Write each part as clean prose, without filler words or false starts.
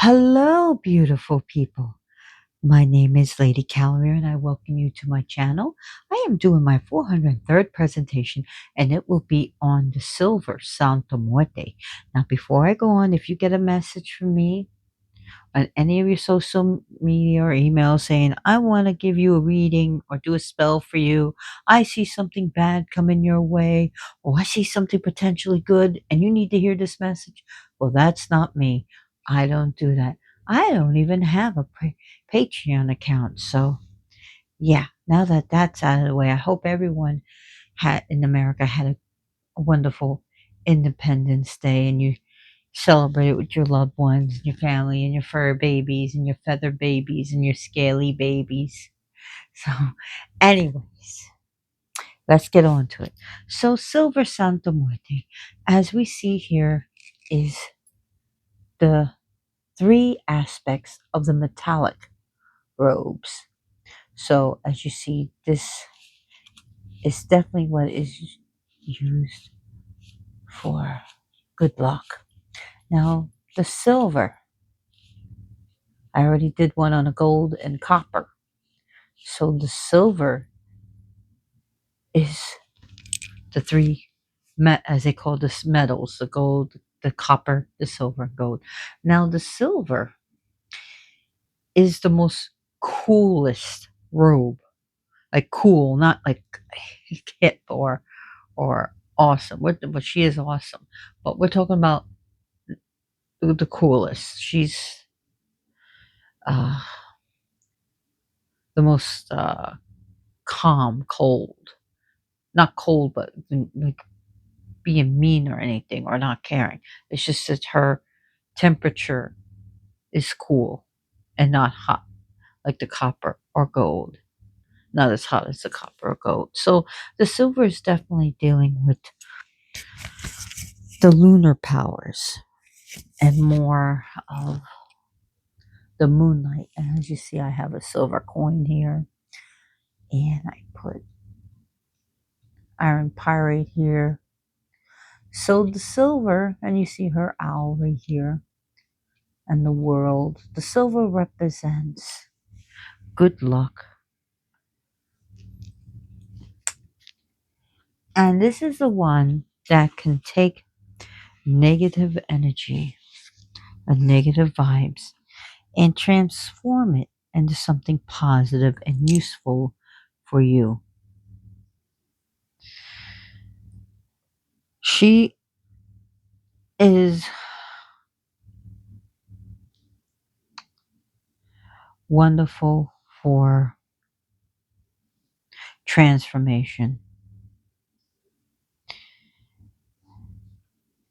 Hello, beautiful people. My name is Lady Calorie and I welcome you to my channel. I am doing my 403rd presentation and it will be on the silver Santa Muerte. Now, before I go on, if you get a message from me on any of your social media or emails saying, I want to give you a reading or do a spell for you, I see something bad coming your way, or I see something potentially good and you need to hear this message, well, that's not me. I don't do that. I don't even have a Patreon account. So, yeah, now that that's out of the way, I hope everyone had in America had a wonderful Independence Day and you celebrate it with your loved ones, and your family, and your fur babies, and your feather babies, and your scaly babies. So, anyways, let's get on to it. So, Silver Santa Muerte, as we see here, is the three aspects of the metallic robes. So, as you see, this is definitely what is used for good luck. Now, the silver, I already did one on a gold and copper. So the silver is the three as they call this metals: the gold, the copper, the silver, and gold. Now the silver is the most coolest robe, like cool, not like hip or awesome. But she is awesome. But we're talking about the coolest. She's uh, the most calm, cold, not cold, but like being mean or anything or not caring. It's just that her temperature is cool and not hot like the copper or gold. Not as hot as the copper or gold. So the silver is definitely dealing with the lunar powers and more of the moonlight. And as you see, I have a silver coin here. And I put iron pyrite here. So the silver, and you see her owl right here, and the world. The silver represents good luck. And this is the one that can take negative energy and negative vibes and transform it into something positive and useful for you. She is wonderful for transformation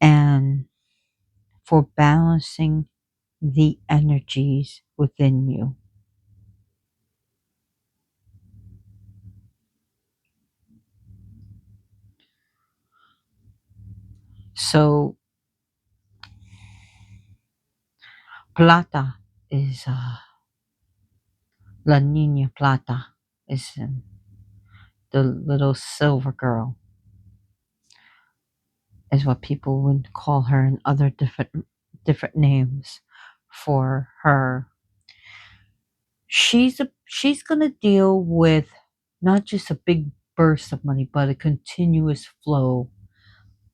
and for balancing the energies within you. So, Plata is La Nina Plata is the little silver girl, is what people would call her, and other different names for her. She's gonna deal with not just a big burst of money, but a continuous flow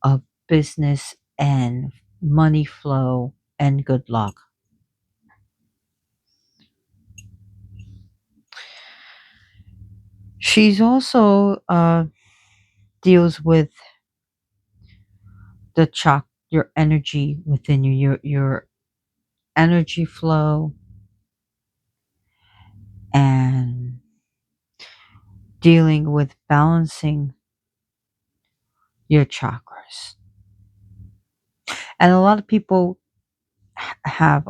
of business and money flow and good luck. She's also deals with your energy within you, your energy flow, and dealing with balancing your chakras. And a lot of people have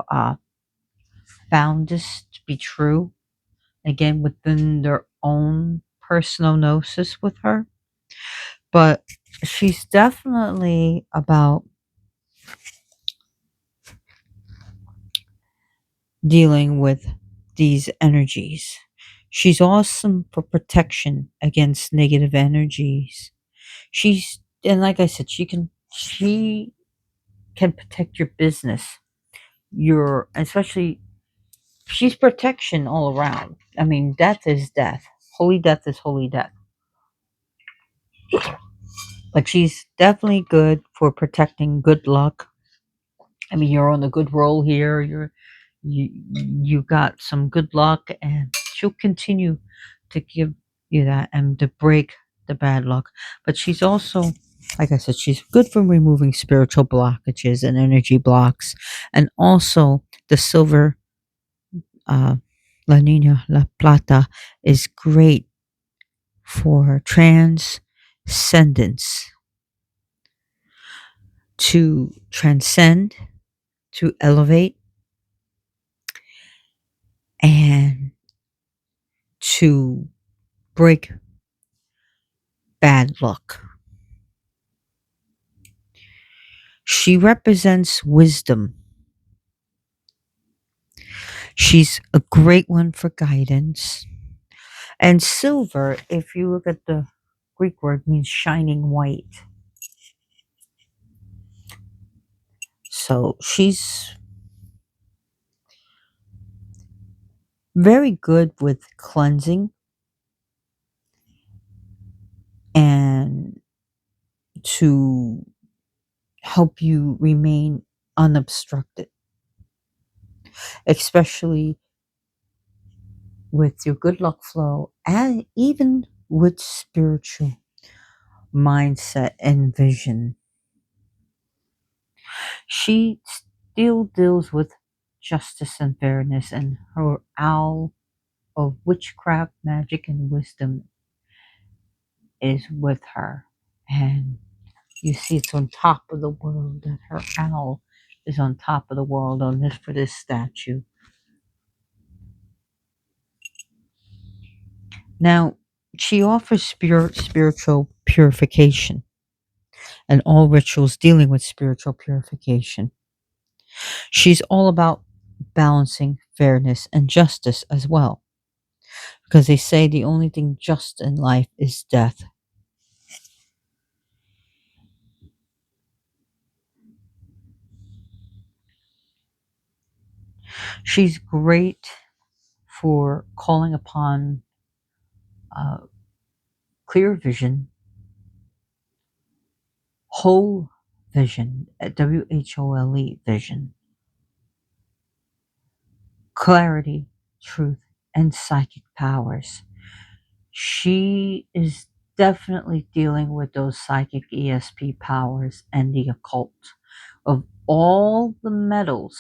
found this to be true, again, within their own personal gnosis with her. But she's definitely about dealing with these energies. She's awesome for protection against negative energies. And like I said, she can protect your business, your, especially, she's protection all around. I mean, death is death. Holy death is holy death. Like, she's definitely good for protecting good luck. I mean, you're on a good roll here. You got some good luck, and she'll continue to give you that and to break the bad luck. But she's also, like I said, she's good for removing spiritual blockages and energy blocks, and also the silver, uh, La Nina La Plata, is great for transcendence, to transcend, to elevate, and to break bad luck. She represents wisdom. She's a great one for guidance. And silver, if you look at the Greek word, means shining white. So she's very good with cleansing and to help you remain unobstructed, especially with your good luck flow and even with spiritual mindset and vision. She still deals with justice and fairness, and her owl of witchcraft, magic, and wisdom is with her. And you see it's on top of the world, and her owl is on top of the world on this for this statue. Now, she offers spiritual purification and all rituals dealing with spiritual purification. She's all about balancing fairness and justice as well, because they say the only thing just in life is death. She's great for calling upon uh, clear vision, whole vision, WHOLE vision, clarity, truth, and psychic powers. She is definitely dealing with those psychic ESP powers and the occult. Of all the metals,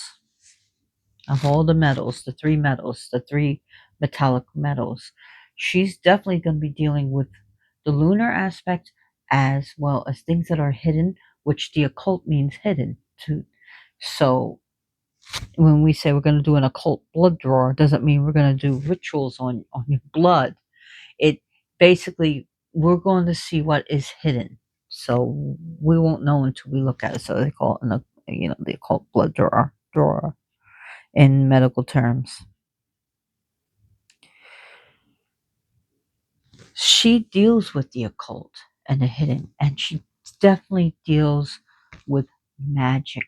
the three metallic metals, she's definitely going to be dealing with the lunar aspect as well as things that are hidden, which the occult means hidden too. So when we say we're going to do an occult blood draw, it doesn't mean we're going to do rituals on your blood. It basically, we're going to see what is hidden. So we won't know until we look at it. So they call it the occult blood drawer in medical terms. She deals with the occult and the hidden, and she definitely deals with magic.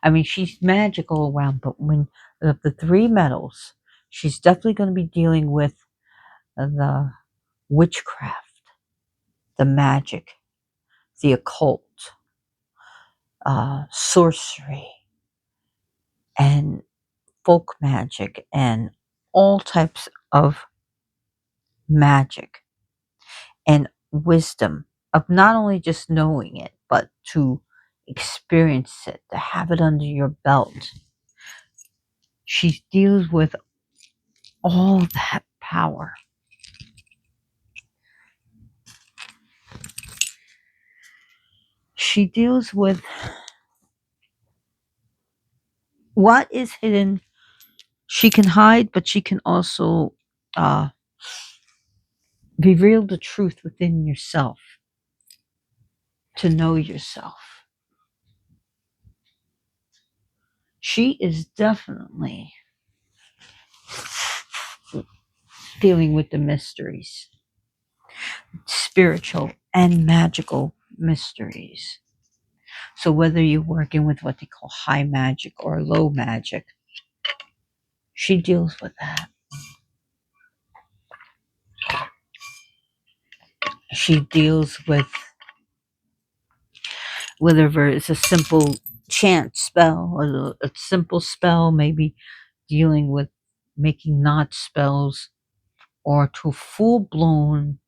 I mean, she's magical around, but when of the three metals, she's definitely going to be dealing with the witchcraft, the magic, the occult, sorcery, and folk magic, and all types of magic and wisdom of not only just knowing it, but to experience it, to have it under your belt. She deals with all that power. She deals with what is hidden. She can hide, but she can also uh, reveal the truth within yourself, to know yourself. She is definitely dealing with the mysteries, spiritual and magical mysteries. So whether you're working with what they call high magic or low magic, she deals with that. She deals with whether it's a simple chant spell or a simple spell, maybe dealing with making knot spells, or to full blown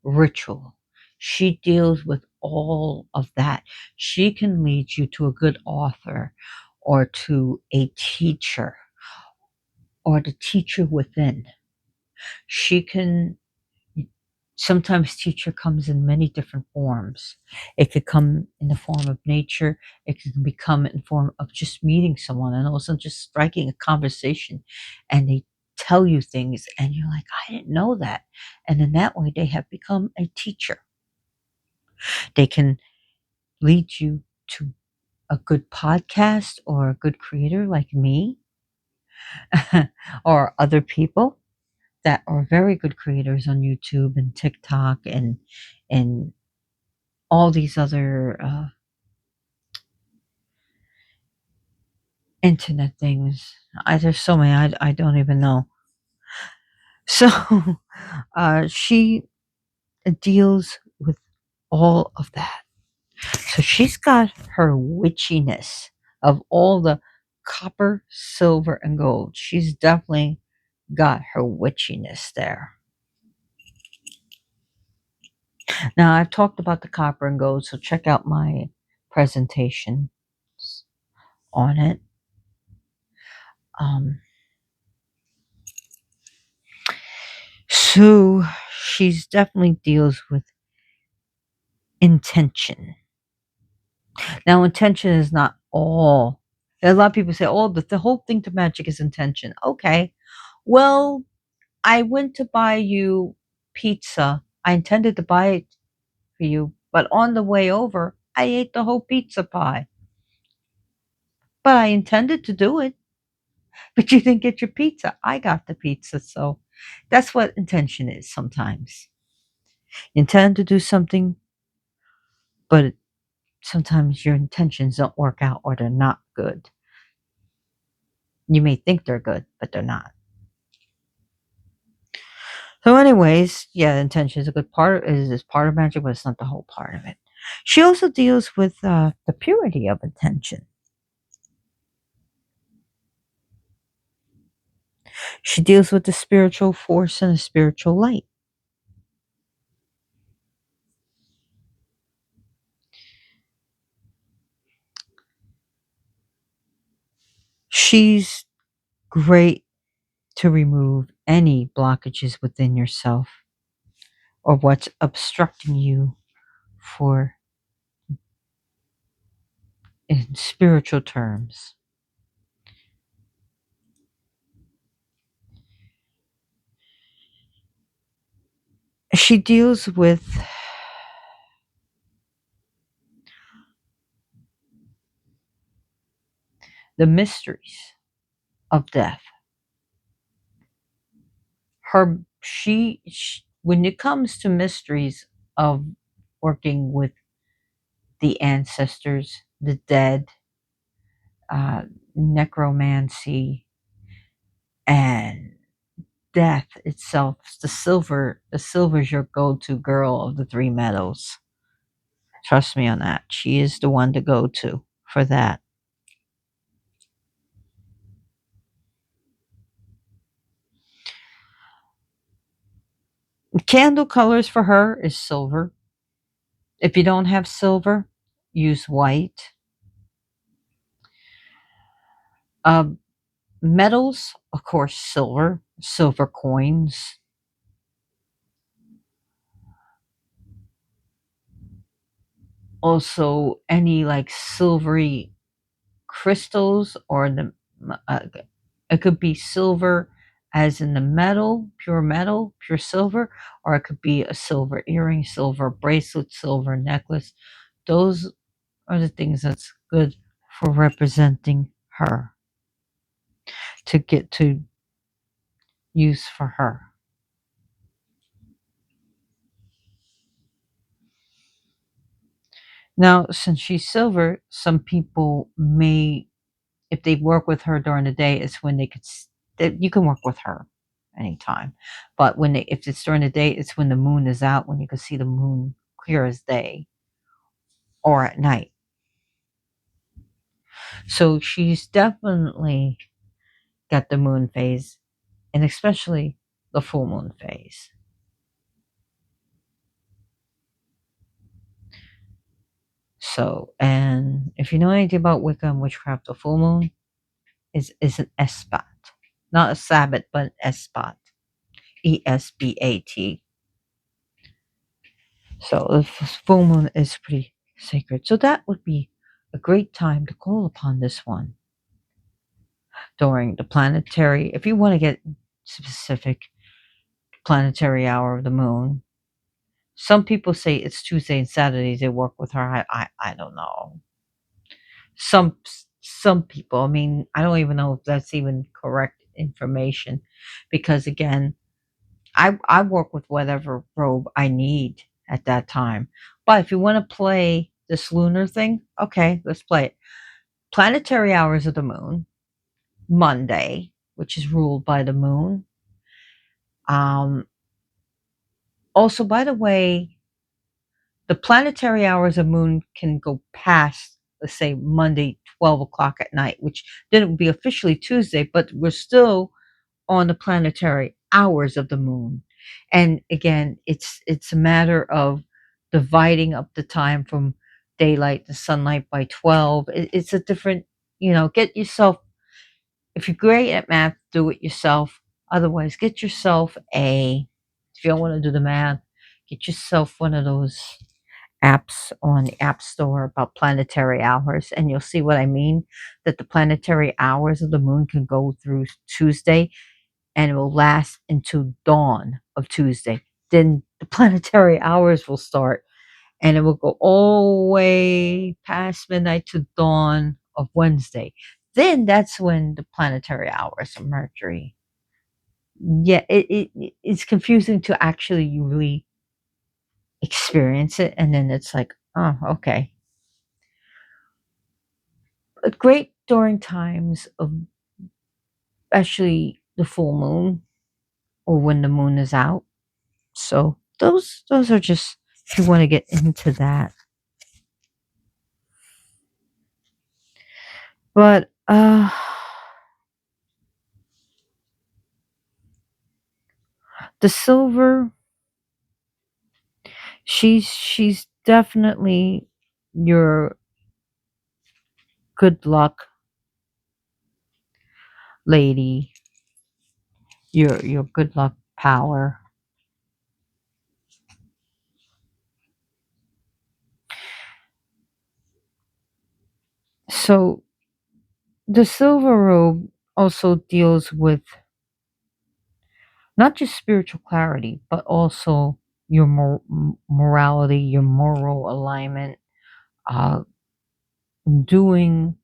ritual. She deals with all of that. She can lead you to a good author or to a teacher or the teacher within. She can sometimes teacher comes in many different forms. It could come in the form of nature. It could become in form of just meeting someone and also just striking a conversation, and they tell you things and you're like, I didn't know that. And in that way they have become a teacher. They can lead you to a good podcast or a good creator like me or other people that are very good creators on YouTube and TikTok and all these other internet things. There's so many I don't even know. So she deals with all of that. So she's got her witchiness of all the copper, silver, and gold. She's definitely got her witchiness there. Now, I've talked about the copper and gold, so check out my presentation on it. Um, so she's definitely deals with intention. Now, intention is not all. A lot of people say, "Oh, the whole thing to magic is intention." Okay, well, I went to buy you pizza. I intended to buy it for you, but on the way over, I ate the whole pizza pie. But I intended to do it. But you didn't get your pizza. I got the pizza, so that's what intention is. Sometimes you intend to do something, but sometimes your intentions don't work out or they're not good. You may think they're good, but they're not. So, anyways, yeah, intention is a good part. Is part of magic, but it's not the whole part of it. She also deals with the purity of intention. She deals with the spiritual force and the spiritual light. She's great to remove any blockages within yourself or what's obstructing you for in spiritual terms. She deals with the mysteries of death. When it comes to mysteries of working with the ancestors, the dead, necromancy, and death itself, the silver's your go-to girl of the three metals. Trust me on that. She is the one to go to for that. Candle colors for her is silver. If you don't have silver, use white. Uh, Metals, of course, silver coins. Also, any like silvery crystals or uh, it could be silver as in the metal, pure silver, or it could be a silver earring, silver bracelet, silver necklace. Those are the things that's good for representing her to get to use for her. Now, since she's silver, some people may, if they work with her during the day, it's when they could, you can work with her anytime. But if it's during the day, it's when the moon is out, when you can see the moon clear as day, or at night. So she's definitely got the moon phase, and especially the full moon phase. So, and if you know anything about Wicca and witchcraft, the full moon is an S spot, not a Sabbath, but an S spot, ESBAT. So the full moon is pretty sacred. So that would be a great time to call upon this one during the planetary. If you want to get specific, planetary hour of the moon. Some people say it's Tuesday and Saturdays they work with her. I don't know. Some some people. I mean, I don't even know if that's even correct information, because again, I work with whatever robe I need at that time. But if you want to play this lunar thing, okay, let's play it. Planetary hours of the moon, Monday, which is ruled by the moon. Um, Also, by the way, the planetary hours of moon can go past, let's say, Monday, 12 o'clock at night, which then it would be officially Tuesday, but we're still on the planetary hours of the moon. And again, it's a matter of dividing up the time from daylight to sunlight by 12. It's a different, get yourself, if you're great at math, do it yourself. Otherwise, get yourself if you don't want to do the math, get yourself one of those apps on the App Store about planetary hours, and you'll see what I mean. That the planetary hours of the moon can go through Tuesday, and it will last into dawn of Tuesday. Then the planetary hours will start, and it will go all the way past midnight to dawn of Wednesday. Then that's when the planetary hours of Mercury. Yeah, it's confusing to actually really experience it, and then it's like, oh, okay. But great during times of, especially the full moon or when the moon is out. So those are just, if you want to get into that. But the silver, she's definitely your good luck lady, your good luck power. So the silver robe also deals with not just spiritual clarity, but also your morality, your moral alignment, uh, doing,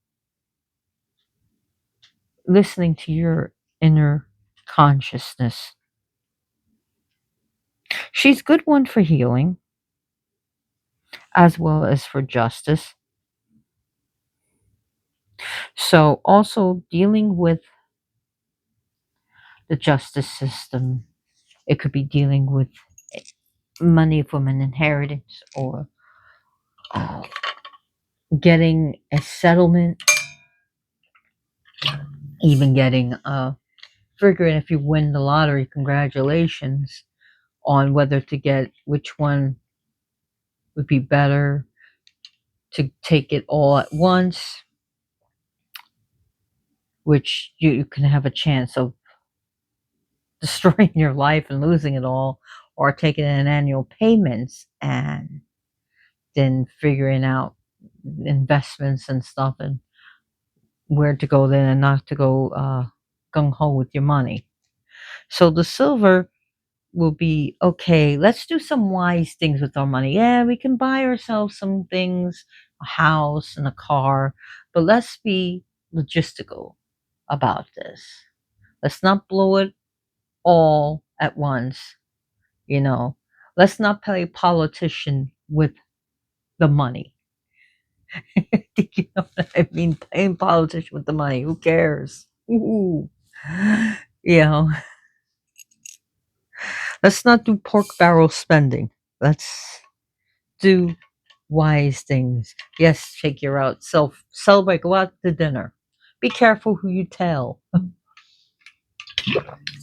listening to your inner consciousness. She's good one for healing as well as for justice. So also dealing with the justice system. It could be dealing with money from an inheritance, or uh, getting a settlement, even getting figuring if you win the lottery, congratulations on whether to get which one would be better, to take it all at once, which you can have a chance of destroying your life and losing it all, or taking it in annual payments and then figuring out investments and stuff, and where to go then and not to go gung ho with your money. So the silver will be okay. Let's do some wise things with our money. Yeah, we can buy ourselves some things, a house and a car, but let's be logistical about this. Let's not blow it all at once. You know, let's not play politician with the money. You know what I mean? Playing politics with the money. Who cares? Ooh. You know, let's not do pork barrel spending. Let's do wise things. Yes, take your out. Celebrate. Go out to dinner. Be careful who you tell.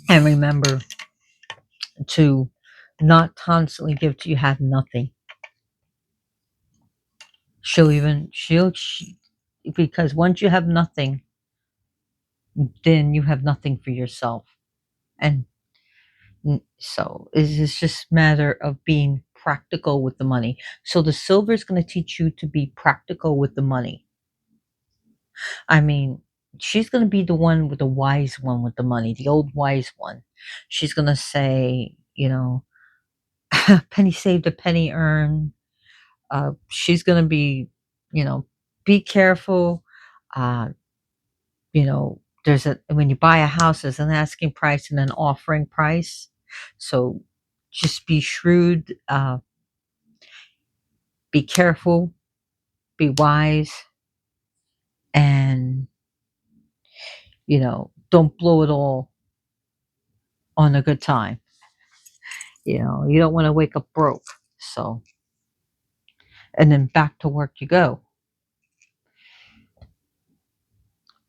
And remember to not constantly give to you have nothing. Because once you have nothing, then you have nothing for yourself. And so it's just matter of being practical with the money. So the silver is going to teach you to be practical with the money. I mean, she's going to be the one with the wise one with the money, the old wise one. She's going to say, penny saved, a penny earned. She's going to be careful. Uh, there's when you buy a house, there's an asking price and an offering price. So just be shrewd, be careful, be wise, and don't blow it all on a good time. You don't want to wake up broke. So, and then back to work you go.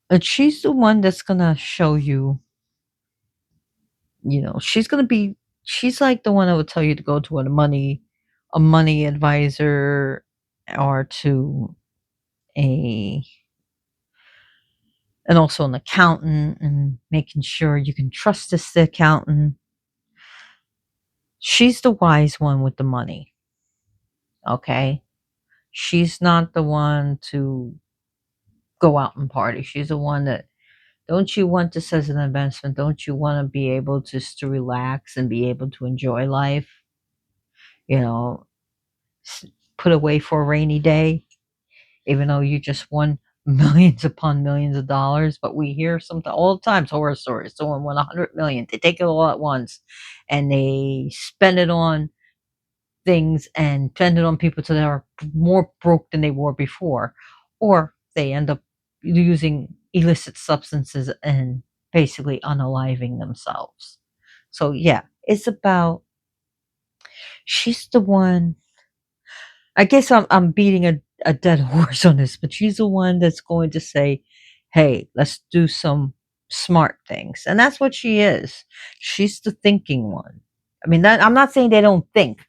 And she's the one that's gonna show you, she's like the one that would tell you to go to a money advisor, or to a and also an accountant, and making sure you can trust this accountant. She's the wise one with the money. Okay. She's not the one to go out and party. She's the one that, don't you want this as an investment? Don't you want to be able just to relax and be able to enjoy life? You know, put away for a rainy day, even though you just won millions upon millions of dollars. But we hear all the times horror stories. Someone won 100 million. They take it all at once, and they spend it on things and spend it on people so they are more broke than they were before, or they end up using illicit substances and basically unaliving themselves. So yeah, it's about, she's the one. I guess I'm beating a dead horse on this, but she's the one that's going to say, "Hey, let's do some smart things," and that's what she is. She's the thinking one. I mean, I'm not saying they don't think.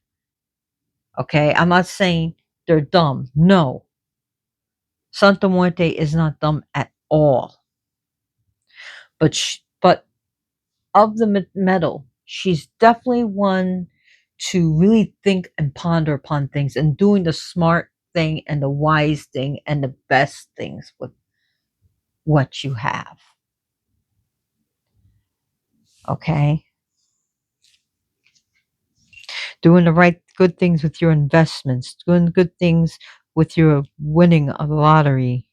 Okay, I'm not saying they're dumb. No, Santa Muerte is not dumb at all. But of the metal, she's definitely one to really think and ponder upon things, and doing the smart thing and the wise thing and the best things with what you have. Okay, doing the right good things with your investments, doing good things with your winning of the lottery,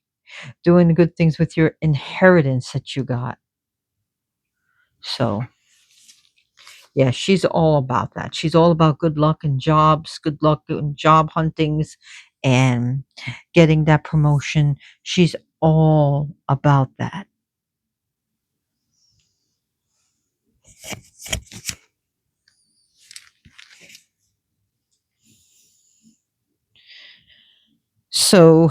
doing the good things with your inheritance that you got. So yeah, she's all about that. She's all about good luck and jobs, good luck in job huntings, and getting that promotion. She's all about that. So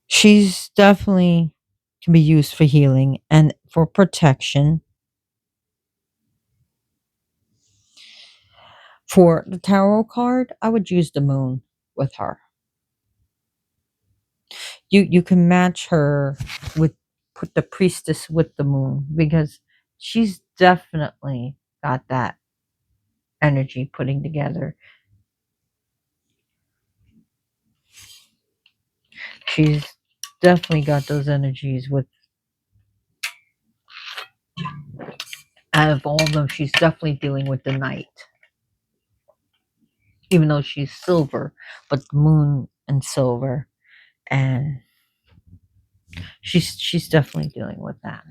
she's definitely can be used for healing and for protection. For the tarot card, I would use the moon with her. You can match her with, put the priestess with the moon, because she's definitely got that energy putting together. She's definitely got those energies with, out of all of them, she's definitely dealing with the night. Even though she's silver, but the moon and silver, and she's definitely dealing with that.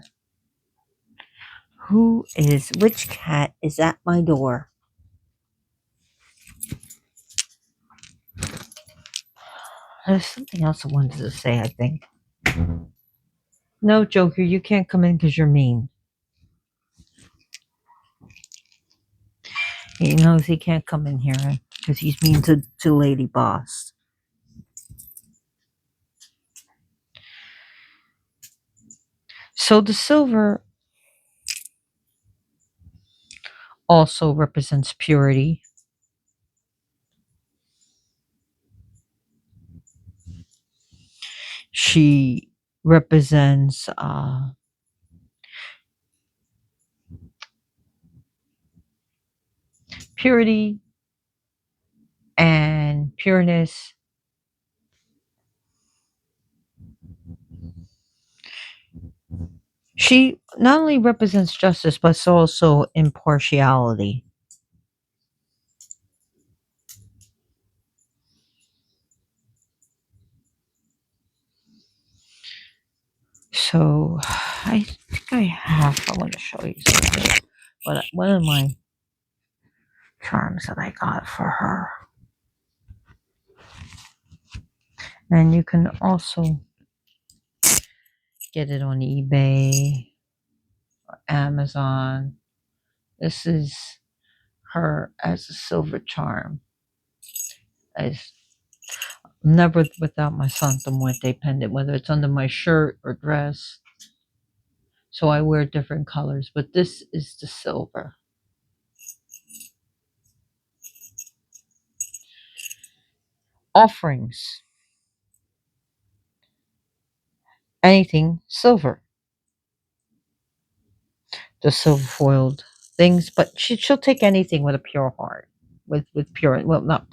Which cat is at my door? There's something else I wanted to say, I think. No, Joker, you can't come in because you're mean. He knows he can't come in here because he's mean to Lady Boss. So the silver also represents purity. She represents purity and pureness. She not only represents justice, but also impartiality. So I think I want to show you something. But one of my charms that I got for her. And you can also get it on eBay, Amazon. This is her as a silver charm. As never without my Santa Muerte pendant, whether it's under my shirt or dress. So I wear different colors, but this is the silver. Offerings, anything silver, the silver foiled things, but she'll take anything with a pure heart, with pure, well, not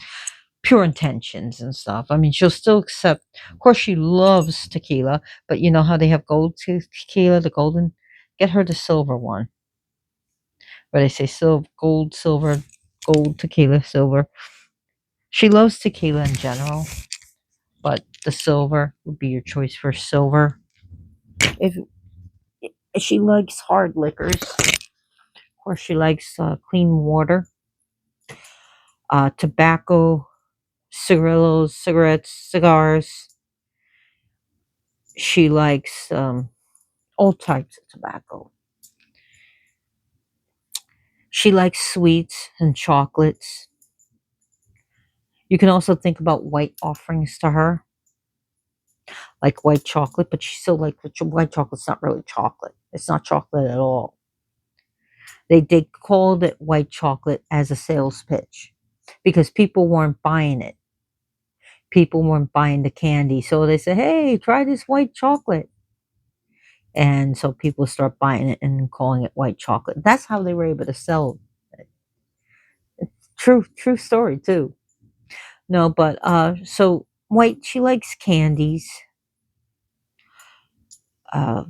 pure intentions and stuff. I mean, she'll still accept. Of course, she loves tequila, but you know how they have gold tequila, the golden. Get her the silver one, where they say silver, gold, silver, gold tequila, silver. She loves tequila in general, but the silver would be your choice for silver. If she likes hard liquors, of course, she likes clean water, tobacco, cigarillos, cigarettes, cigars. She likes all types of tobacco. She likes sweets and chocolates. You can also think about white offerings to her, like white chocolate, but she still like white chocolate's not really chocolate. It's not chocolate at all. They called it white chocolate as a sales pitch because people weren't buying it. People weren't buying the candy, so they said, "Hey, try this white chocolate." And so people start buying it and calling it white chocolate. That's how they were able to sell it. True story too. No, but so white, she likes candies. Uh,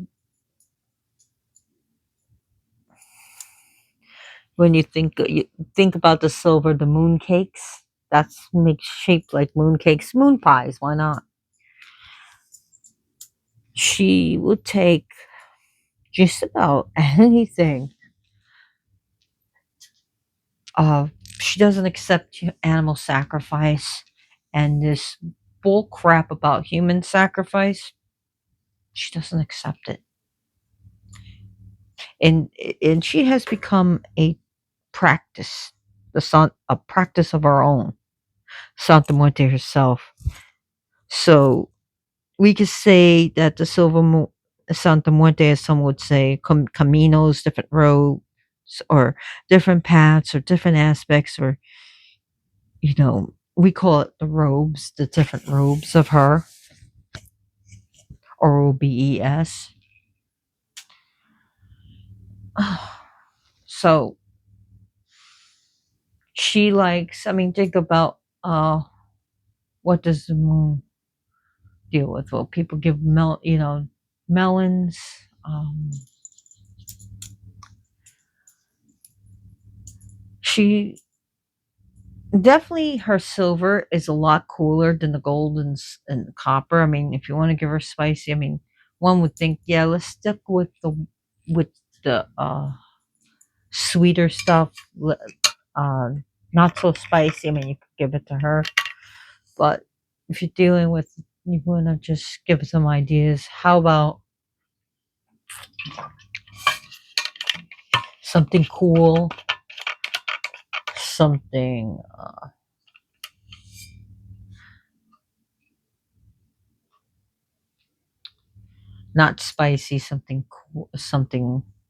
when you think about the silver, the moon cakes. That's makes shaped like moon cakes, moon pies. Why not? She would take just about anything. Uh, she doesn't accept animal sacrifice, and this bull crap about human sacrifice. She doesn't accept it, and and she has become a practice, a practice of our own. Santa Muerte herself. So we could say that the Santa Muerte, as some would say, caminos, different roads, or different paths, or different aspects, or we call it the robes, the different robes of her, or OBES. So she likes. I mean, think about what does the moon deal with? Well, people give melons. Um, she Definitely her silver is a lot cooler than the gold and copper. I mean, if you want to give her spicy, I mean, one would think, yeah, let's stick with the sweeter stuff. Uh, Not so spicy. I mean, you could give it to her, but If you're dealing with, you want to just give some ideas. How about something cool, something not spicy, something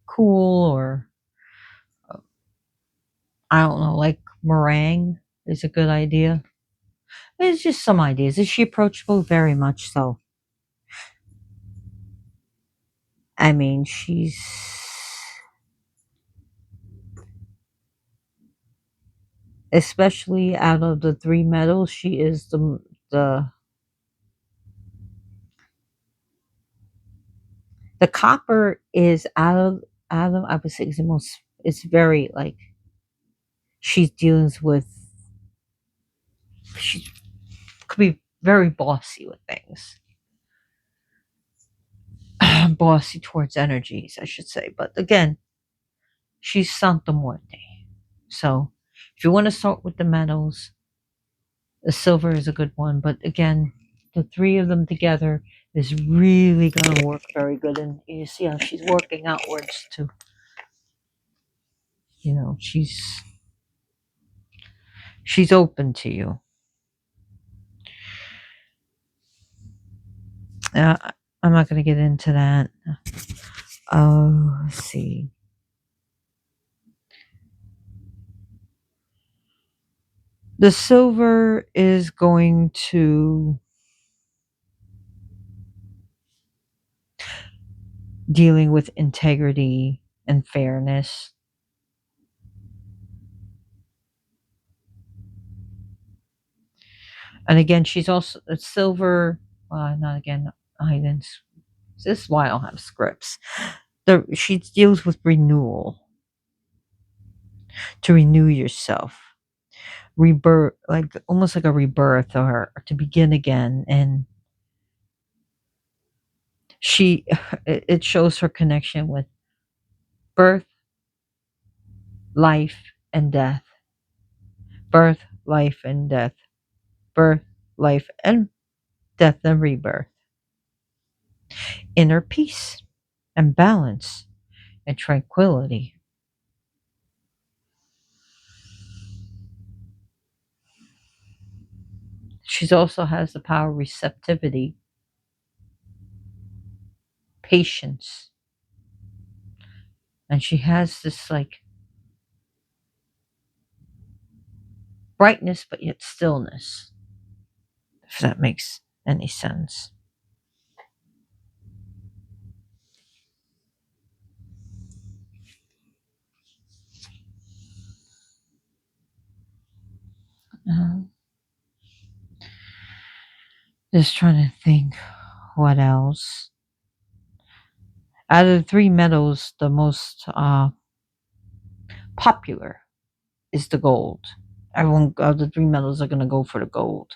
cool, or I don't know, like meringue is a good idea. It's just some ideas. Is she approachable? Very much so. I mean, she's especially out of the three metals, she is the the copper is out of I would say is the most. It's very like she deals with. She could be very bossy with things, bossy towards energies, I should say. But again, she's Santa Muerte. So if you want to start with the metals, the silver is a good one. But again, the three of them together is really going to work very good. And you see how she's working outwards to, she's open to you. Uh, I'm not going to get into that. Oh, let's see. The silver is going to dealing with integrity and fairness. And again, she's also a silver. Not again. I didn't. This is why I don't have scripts. She deals with renewal, to renew yourself, rebirth, like almost like a rebirth, or to begin again. And she, it shows her connection with birth, life, and death, birth, life, and death, birth, life, and death and rebirth, inner peace and balance and tranquility. She also has the power of receptivity, patience, and she has this like brightness but yet stillness, if that makes any sense. Uh, just trying to think what else. Out of the three metals, the most popular is the gold. Everyone of the three metals are going to go for the gold.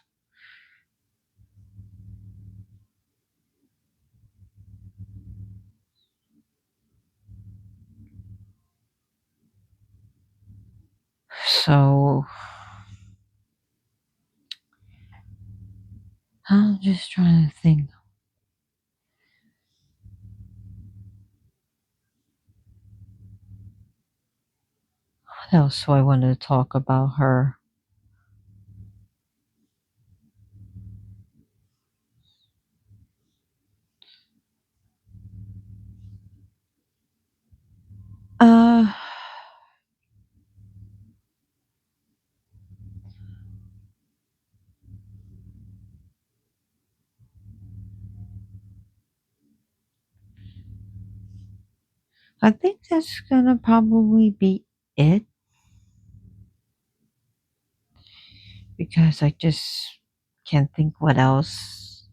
So I'm just trying to think. What else do I want to talk about her? Uh, I think that's gonna probably be it because I just can't think what else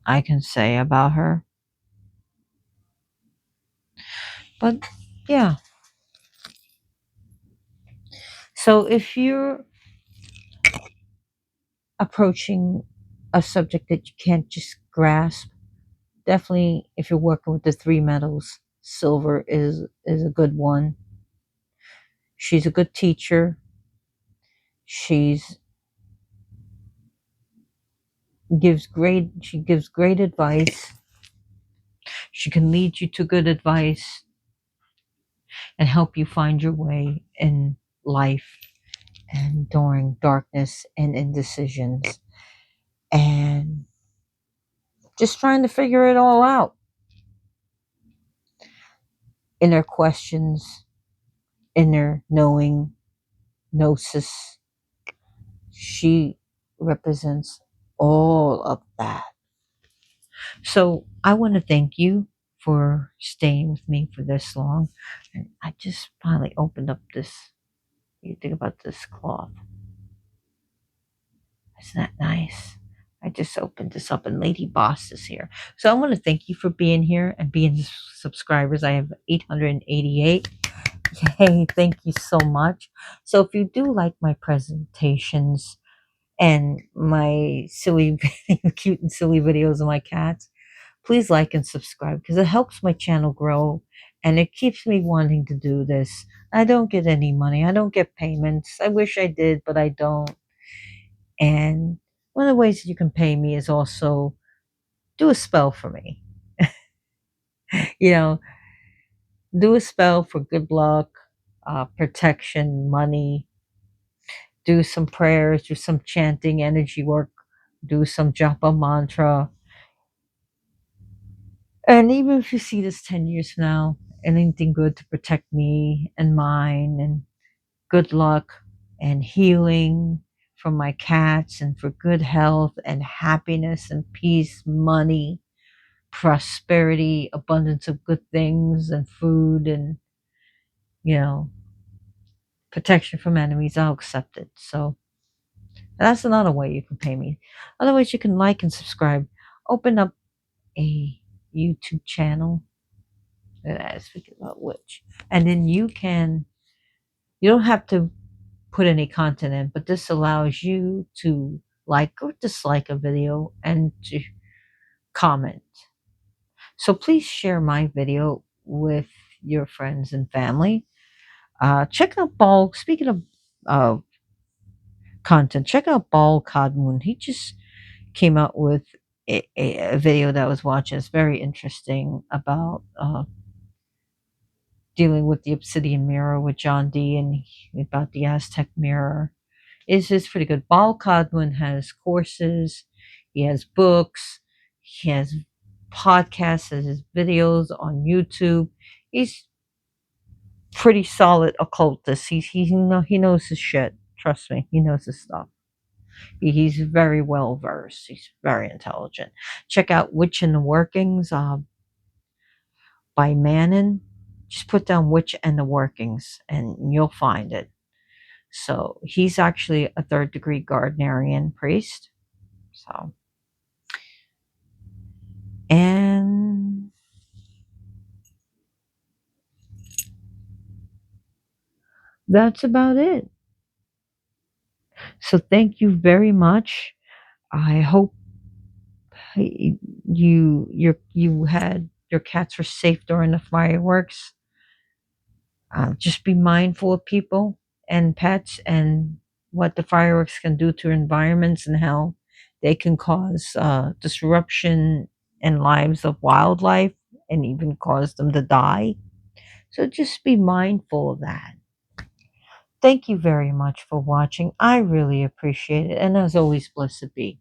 I can say about her. But yeah, so if you're approaching a subject that you can't just grasp, definitely if you're working with the three metals, silver is a good one. She's a good teacher. She's She gives great advice. She can lead you to good advice and help you find your way in life and during darkness and indecisions and just trying to figure it all out. Inner questions, inner knowing, gnosis. She represents all of that. So I want to thank you for staying with me for this long. And I just finally opened up this. You think about this cloth. Isn't that nice? I just opened this up and Lady Boss is here. So I want to thank you for being here and being subscribers. I have 888. Yay, thank you so much. So if you do like my presentations and my silly, cute and silly videos of my cats, please like and subscribe because it helps my channel grow and it keeps me wanting to do this. I don't get any money. I don't get payments. I wish I did, but I don't. And one of the ways that you can pay me is also do a spell for me. You know, do a spell for good luck, protection, money. Do some prayers, do some chanting, energy work, do some japa mantra. And even if you see this 10 years from now, anything good to protect me and mine, and good luck and healing for my cats, and for good health and happiness and peace, money, prosperity, abundance of good things and food, and, you know, protection from enemies, I'll accept it. So that's another way you can pay me. Otherwise, you can like and subscribe. Open up a YouTube channel. Speaking about which, and then you don't have to put any content in, but this allows you to like or dislike a video and to comment. So please share my video with your friends and family. Check out Ball. Speaking of uh, content, check out Ball Codmoon. He just came out with a video that I was watching. It's very interesting about dealing with the obsidian mirror with John D and about the Aztec mirror. It's pretty good. Bal Codwin has courses, he has books, he has podcasts, his videos on YouTube. He's pretty solid occultist. He knows his shit. Trust me, he knows his stuff. He's very well versed. He's very intelligent. Check out Witch in the Workings by Manon. Just put down Witch and the Workings and you'll find it. So he's actually a third degree Gardnerian priest. So, and that's about it. So thank you very much. I hope you had your cats were safe during the fireworks. Just be mindful of people and pets and what the fireworks can do to environments and how they can cause disruption in lives of wildlife and even cause them to die. So just be mindful of that. Thank you very much for watching. I really appreciate it. And as always, blessed be.